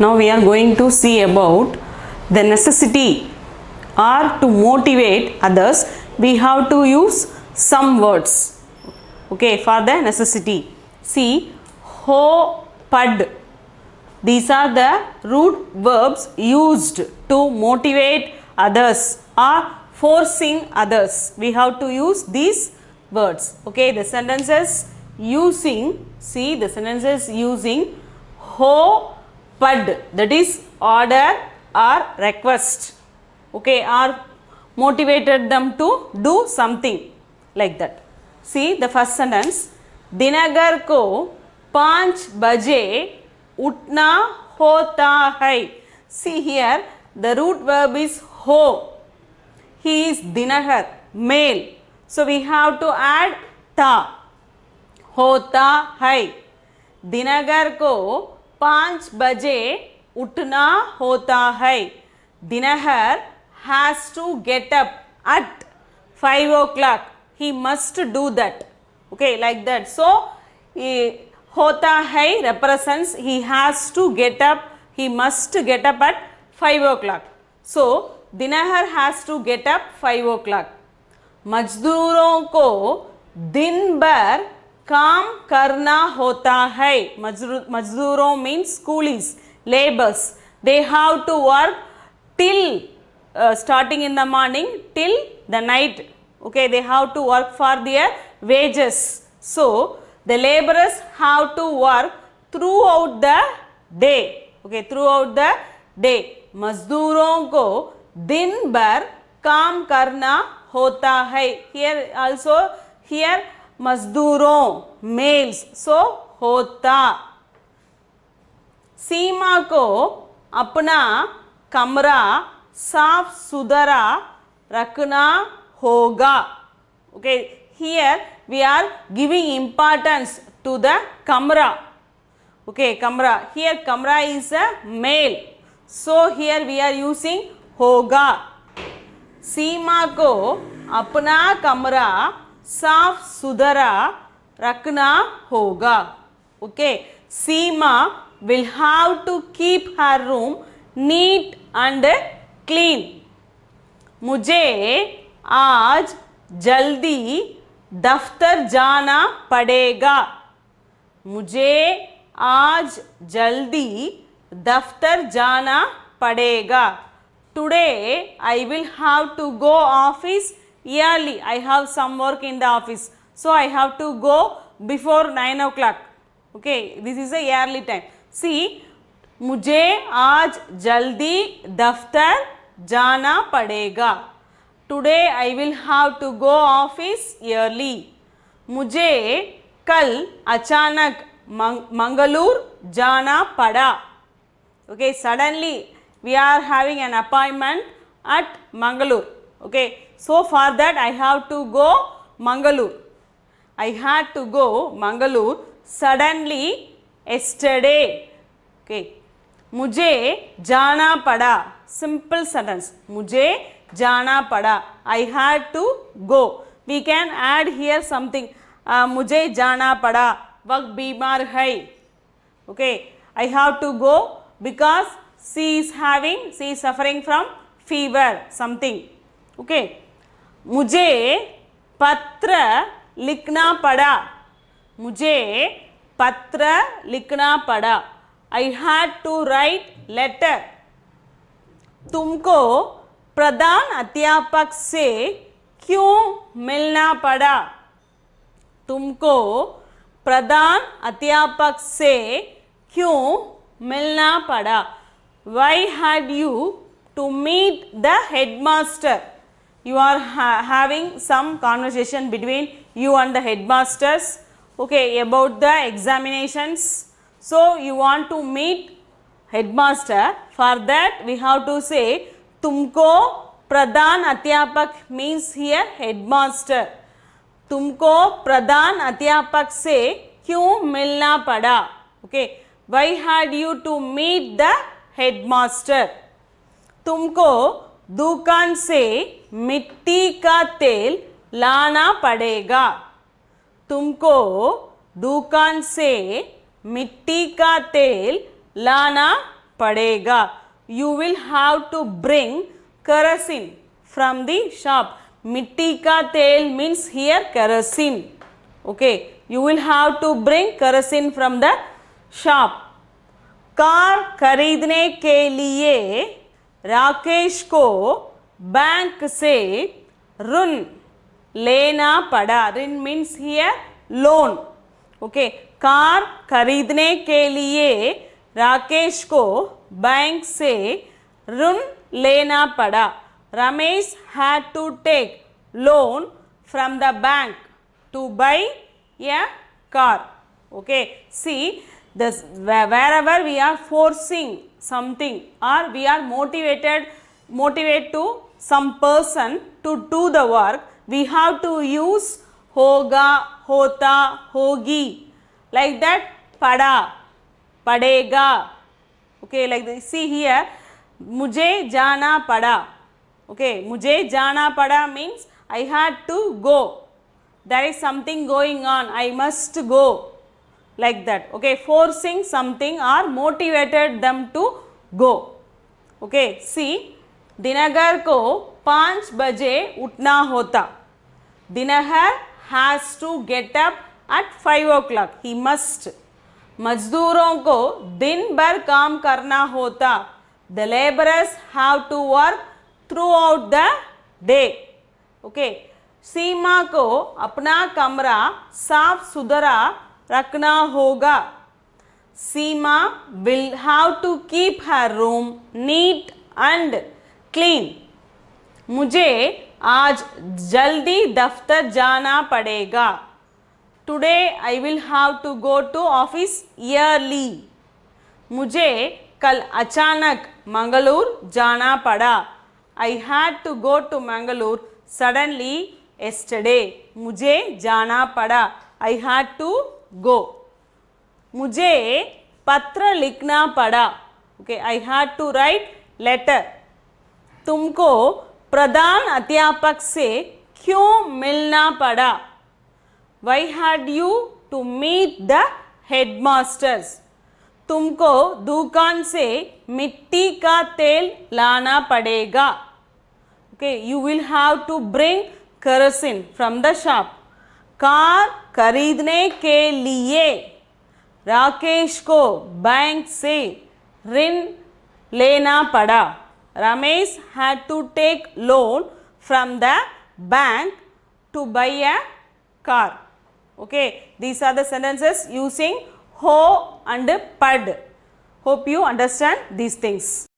Now we are going to see about the necessity or to motivate others. We have to use some words. Okay, for the necessity. See, ho, pad. These are the root verbs used to motivate others or forcing others. We have to use these words. Okay, the sentences using, see the sentences using ho, pad, that is order or request. Okay, or motivated them to do something like that. See the first sentence, Dinagar ko 5 baje utna hota hai. See here the root verb is ho. He is Dinagar, male. So we have to add ta. Hota hai. Dinagar ko 5 baje utna hota hai. Dinagar has to get up at 5 o'clock. He must do that. Okay, like that. So hota hai represents he has to get up, he must get up at 5 o'clock. So Dinagar has to get up 5 o'clock. मजदूरों को दिन भर काम करना होता है. मजदूरों means coolies, laborers. They have to work till starting in the morning till the night. Okay, they have to work for their wages. So the laborers have to work throughout the day. Okay, throughout the day. मजदूरों को दिन भर काम करना होता है. Here also, here मजदूरों males, so होता. सीमा को अपना कमरा साफ सुथरा रखना होगा. Okay, here we are giving importance to the kamra. Okay, kamra. Here kamra is a male. So here we are using hoga. सीमा को अपना कमरा साफ सुथरा रखना होगा. Okay, Seema will have to keep her room neat and clean. मुझे आज जल्दी दफ्तर जाना पड़ेगा. मुझे आज जल्दी दफ्तर जाना पड़ेगा. Today I will have to go office early. I have some work in the office. So I have to go before 9 o'clock. Okay, this is a early time. See, मुझे आज जल्दी दफ्तर जाना पड़ेगा. Today I will have to go office early. मुझे कल अचानक मंगलूर जाना पड़ा. Okay, suddenly we are having an appointment at Mangalore. Okay, so for that I have to go Mangalore. I had to go Mangalore suddenly yesterday. Okay, मुझे जाना पड़ा. Simple sentence. मुझे जाना पड़ा. I had to go. We can add here something. मुझे जाना पड़ा. वक्त बीमार है. Okay, I have to go because she is suffering from fever, something. Okay, मुझे पत्र लिखना पड़ा. मुझे पत्र लिखना पड़ा. I had to write letter. तुमको प्रधान अध्यापक से क्यों मिलना पड़ा. तुमको प्रधान अध्यापक से क्यों मिलना पड़ा. Why had you to meet the headmaster? You are having some conversation between you and the headmasters. Okay, about the examinations. So you want to meet headmaster. For that we have to say तुमको प्रधान अध्यापक means here headmaster. तुमको प्रधान अध्यापक से क्यों मिलना पड़ा. Okay, why had you to meet the headmaster? तुमको दुकान से मिट्टी का तेल लाना पड़ेगा. तुमको दुकान से मिट्टी का तेल लाना padega. You will have to bring kerosene from the shop. Mitti ka tel means here kerosene. Okay, you will have to bring kerosene from the shop. Car खरीदने के लिए राकेश को बैंक से ऋण लेना पड़ा. ऋण means here loan. Okay, car खरीदने के लिए राकेश को बैंक से ऋण लेना पड़ा. Ramesh had to take loan from the bank to buy a car. Okay, see this, wherever we are forcing something or we are motivate to some person to do the work, we have to use hoga, hota, hogi, like that. Pada, padega. Okay, like this. See here, mujhe jana pada. Okay, mujhe jana pada means I had to go. There is something going on, I must go, like that. Okay, forcing something or motivated them to go. Okay, see, Dinagar ko 5 बजे उठना होता. Dinagar has to get up at 5 o'clock. He must. मजदूरों को दिन भर काम करना होता. The laborers have to work throughout the day. Okay, सीमा को अपना कमरा साफ सुथरा रखना होगा. सीमा will have to keep her room neat and clean. मुझे आज जल्दी दफ्तर जाना पड़ेगा. Today I will have to go to office early. मुझे कल अचानक मंगलूर जाना पड़ा. I had to go to Mangalore suddenly yesterday. मुझे जाना पड़ा. I had to go. मुझे पत्र लिखना पड़ा. Okay, I had to write letter. तुमको प्रधान अध्यापक से क्यों मिलना पड़ा? Why had you to meet the headmasters? तुमको दुकान से मिट्टी का तेल लाना पड़ेगा. Okay, you will have to bring kerosene from the shop. Car खरीदने के लिए राकेश को बैंक से ऋण लेना पड़ा. Ramesh had to take loan from the bank to buy a car. Okay, these are the sentences using ho and pad. Hope you understand these things.